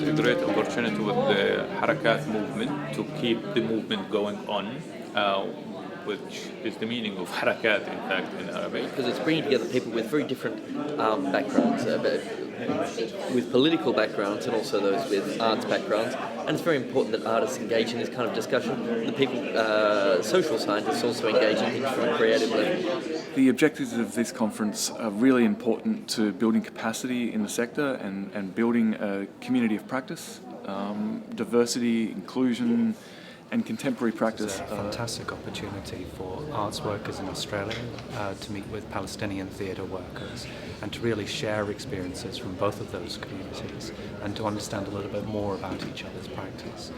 is a great opportunity with the Harakat movement to keep the movement going on, which is the meaning of Harakat, in fact, in Arabic. Because it's bringing together people with very different backgrounds, with political backgrounds and also those with arts backgrounds. And it's very important that artists engage in this kind of discussion. The people, social scientists, also engage in things from a creative level. The objectives of this conference are really important to building capacity in the sector and building a community of practice, diversity, inclusion, and contemporary practice. It's a fantastic opportunity for arts workers in Australia to meet with Palestinian theatre workers and to really share experiences from both of those communities and to understand a little bit more about each other's practice.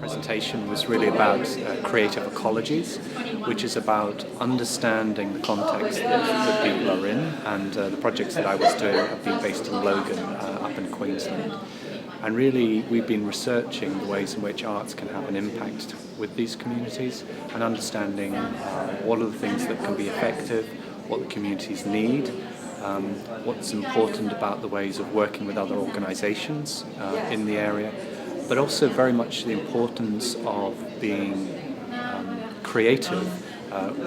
Presentation was really about creative ecologies, which is about understanding the context that people are in, and the projects that I was doing have been based in Logan, up in Queensland. And really we've been researching the ways in which arts can have an impact with these communities and understanding what are the things that can be effective, what the communities need, what's important about the ways of working with other organisations in the area, but also very much the importance of being creative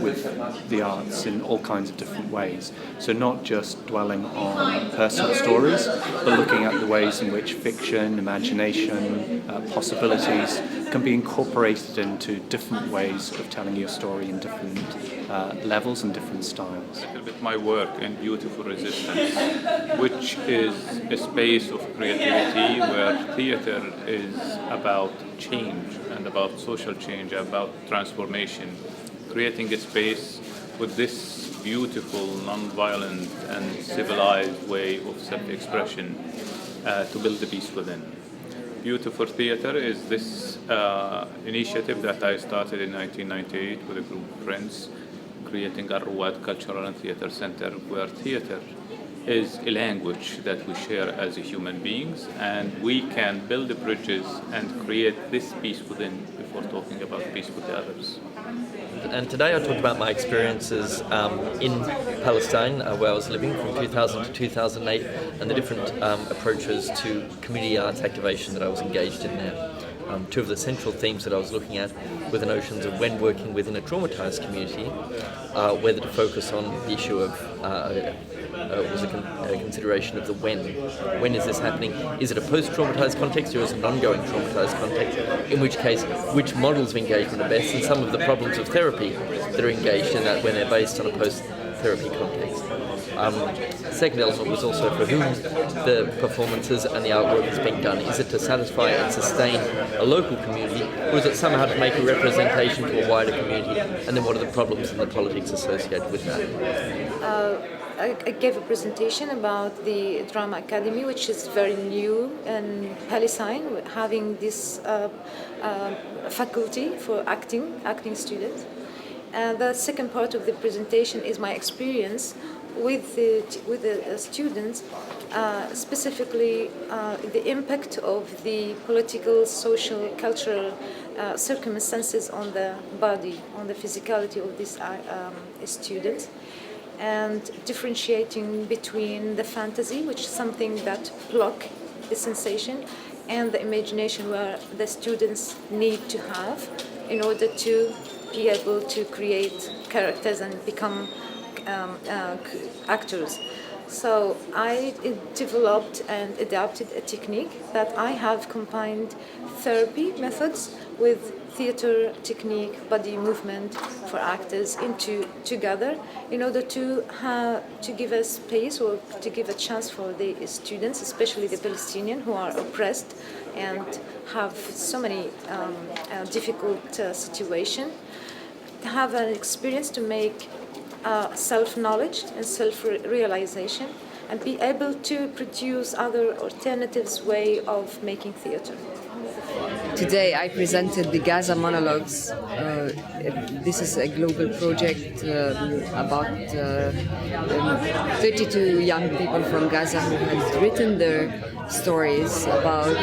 with the arts in all kinds of different ways. So not just dwelling on personal stories, but looking at the ways in which fiction, imagination, possibilities can be incorporated into different ways of telling your story in different levels and different styles. A little bit my work in Beautiful Resistance, which is a space of creativity where theatre is about change and about social change, about transformation, creating a space with this beautiful, non-violent and civilized way of self-expression to build the peace within. Beautiful Theatre is this initiative that I started in 1998 with a group of friends, creating a Rawat Cultural and Theatre Center, where theatre is a language that we share as human beings, and we can build the bridges and create this peace within before talking about peace with the others. And today I talked about my experiences in Palestine, where I was living from 2000 to 2008, and the different approaches to community arts activation that I was engaged in there. Two of the central themes that I was looking at were the notions of when working within a traumatized community, whether to focus on the issue of was a consideration of the when. When is this happening? Is it a post-traumatized context or is it an ongoing traumatized context? In which case, which models of engagement are best, and some of the problems of therapy that are engaged in that when they're based on a post-therapy context. Second element was also for whom the performances and the artwork is being done. Is it to satisfy and sustain a local community, or is it somehow to make a representation to a wider community? And then what are the problems and the politics associated with that? I gave a presentation about the Drama Academy, which is very new in Palestine, having this faculty for acting students. And the second part of the presentation is my experience with the students, specifically the impact of the political, social, cultural circumstances on the body, on the physicality of these students, and differentiating between the fantasy, which is something that block the sensation, and the imagination, where the students need to have in order to be able to create characters and become actors. So I developed and adapted a technique that I have combined therapy methods with theater technique, body movement for actors together in order to give a space or to give a chance for the students, especially the Palestinian who are oppressed and have so many difficult situations, to have an experience to make self-knowledge and self-realization and be able to produce other alternatives way of making theater. Today I presented the Gaza monologues. This is a global project about 32 young people from Gaza who had written their stories about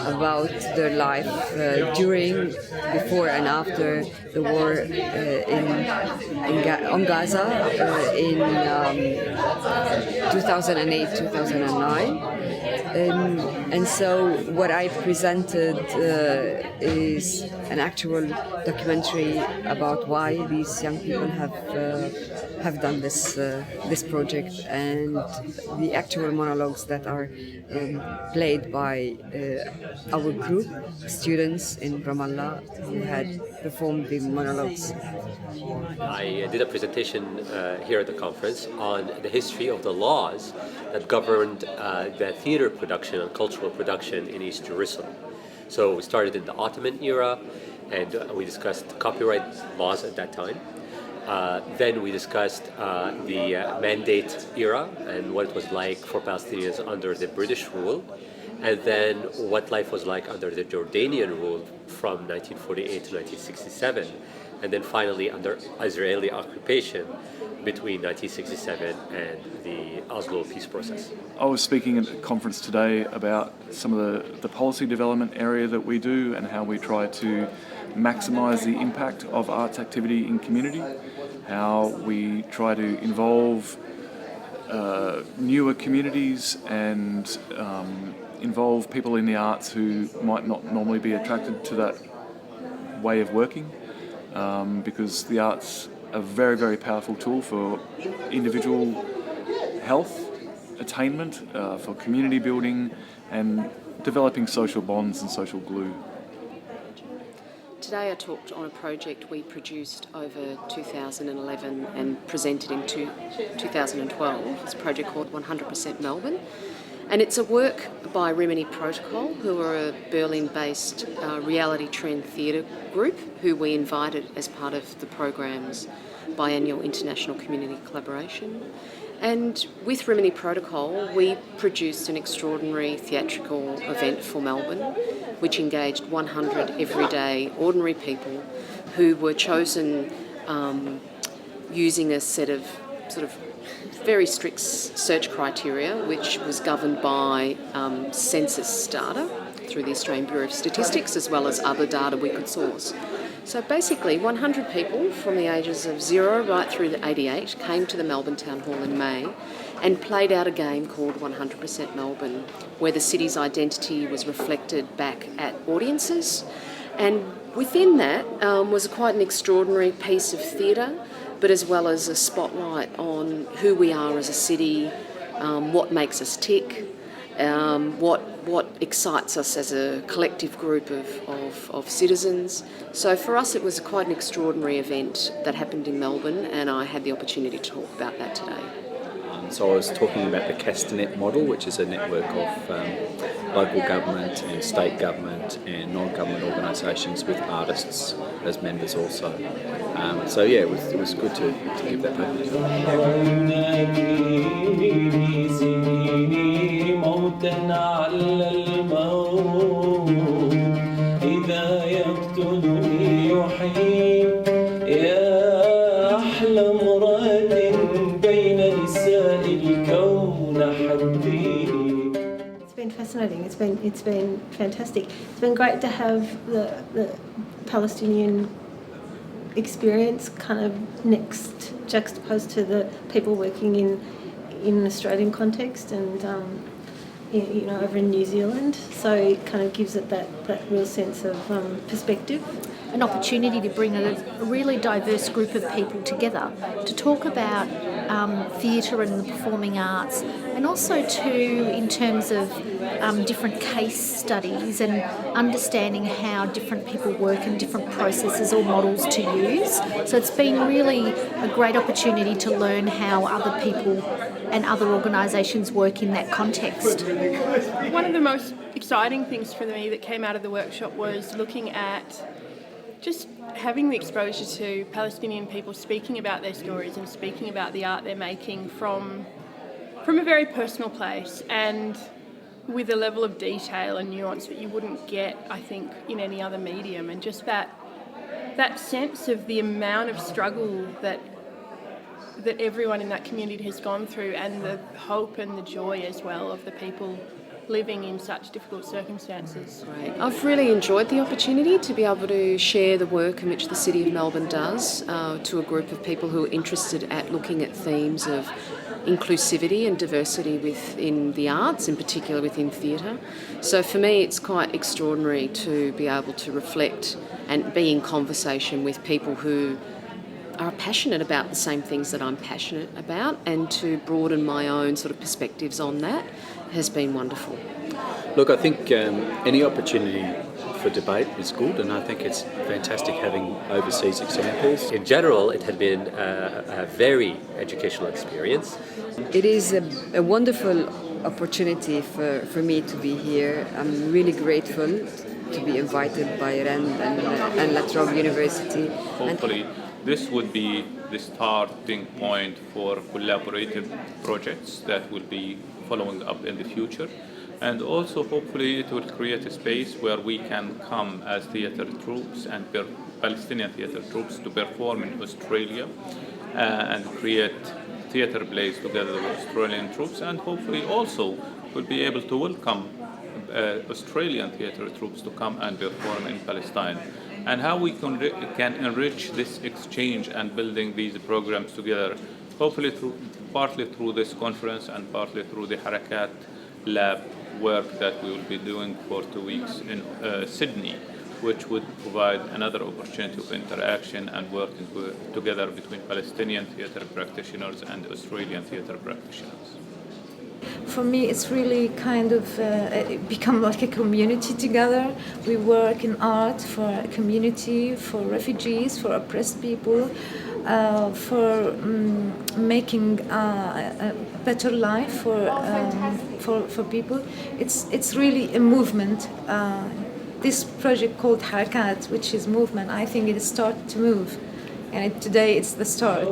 about their life during, before, and after the war on Gaza in 2008, 2009. And so what I presented is an actual documentary about why these young people have done this project, and the actual monologues that are played by our group, students in Ramallah who had performed the monologues. I did a presentation here at the conference on the history of the laws that governed the theater production and cultural production in East Jerusalem. So we started in the Ottoman era, and we discussed copyright laws at that time. Then we discussed the Mandate era and what it was like for Palestinians under the British rule, and then what life was like under the Jordanian rule from 1948 to 1967, and then finally under Israeli occupation between 1967 and the Oslo peace process. I was speaking at a conference today about some of the policy development area that we do and how we try to maximise the impact of arts activity in community, how we try to involve newer communities and involve people in the arts who might not normally be attracted to that way of working, because the arts are a very, very powerful tool for individual health, attainment, for community building and developing social bonds and social glue. Today I talked on a project we produced over 2011 and presented in 2012. It's a project called 100% Melbourne. And it's a work by Rimini Protocol, who are a Berlin-based reality trend theatre group who we invited as part of the program's biannual international community collaboration. And with Rimini Protocol, we produced an extraordinary theatrical event for Melbourne, which engaged 100 everyday ordinary people who were chosen using a set of sort of very strict search criteria, which was governed by census data through the Australian Bureau of Statistics, as well as other data we could source. So basically 100 people from the ages of 0 right through to 88 came to the Melbourne Town Hall in May and played out a game called 100% Melbourne, where the city's identity was reflected back at audiences. And within that was quite an extraordinary piece of theatre, but as well as a spotlight on who we are as a city, what makes us tick, what excites us as a collective group of citizens. So for us it was quite an extraordinary event that happened in Melbourne, and I had the opportunity to talk about that today. So I was talking about the Castanet model, which is a network of local government and state government and non-government organisations with artists as members also. So yeah, it was good to give that back. It's been fascinating. It's been fantastic. It's been great to have the Palestinian experience kind of next juxtaposed to the people working in an Australian context and over in New Zealand. So it kind of gives it that real sense of perspective. An opportunity to bring a really diverse group of people together to talk about theatre and the performing arts, and also too in terms of different case studies and understanding how different people work and different processes or models to use. So it's been really a great opportunity to learn how other people and other organisations work in that context. One of the most exciting things for me that came out of the workshop was looking at just having the exposure to Palestinian people speaking about their stories and speaking about the art they're making from a very personal place and with a level of detail and nuance that you wouldn't get, I think, in any other medium. And just that sense of the amount of struggle that everyone in that community has gone through, and the hope and the joy as well of the people living in such difficult circumstances. Great. I've really enjoyed the opportunity to be able to share the work in which the City of Melbourne does to a group of people who are interested at looking at themes of inclusivity and diversity within the arts, in particular within theatre. So for me it's quite extraordinary to be able to reflect and be in conversation with people who are passionate about the same things that I'm passionate about, and to broaden my own sort of perspectives on that has been wonderful. Look, I think any opportunity for debate is good, and I think it's fantastic having overseas examples. In general, it had been a very educational experience. It is a wonderful opportunity for me to be here. I'm really grateful to be invited by RAND and La Trobe University. Hopefully, this would be the starting point for collaborative projects that will be following up in the future. And also, hopefully, it will create a space where we can come as theatre troupes and Palestinian theatre troupes to perform in Australia and create theatre plays together with Australian troupes, and hopefully also we'll be able to welcome Australian theatre troupes to come and perform in Palestine. And how we can enrich this exchange and building these programs together, hopefully partly through this conference and partly through the Harakat lab work that we will be doing for 2 weeks in Sydney, which would provide another opportunity of interaction and working together between Palestinian theatre practitioners and Australian theatre practitioners. For me, it's really kind of become like a community together. We work in art for a community, for refugees, for oppressed people, for making a better life for people. It's really a movement. This project called Harakat, which is movement, I think it started to move, and today it's the start.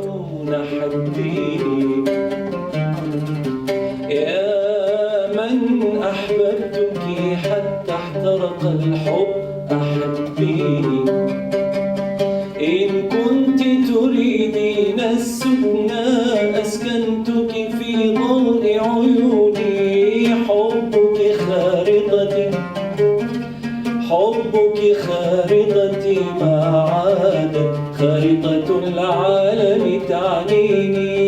يا من أحببتك حتى احترق الحب أحبيني إن كنت تريدين السكنى أسكنتك في ضوء عيوني حبك خارقتي ما عادت خارقة العالم تعنيني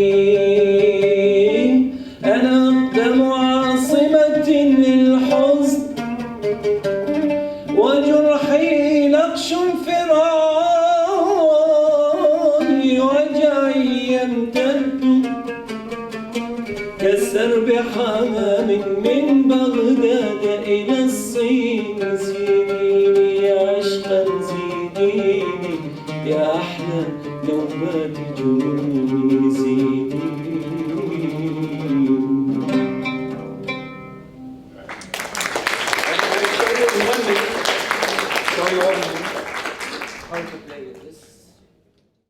أنا أقدم عاصمة للحزن وجرحي نقش فرعوني وجعي يمتد كالسرب حمام من بغداد إلى الصين زيديني يا عشقا زيديني يا أحلى نوبات جنوني زيديني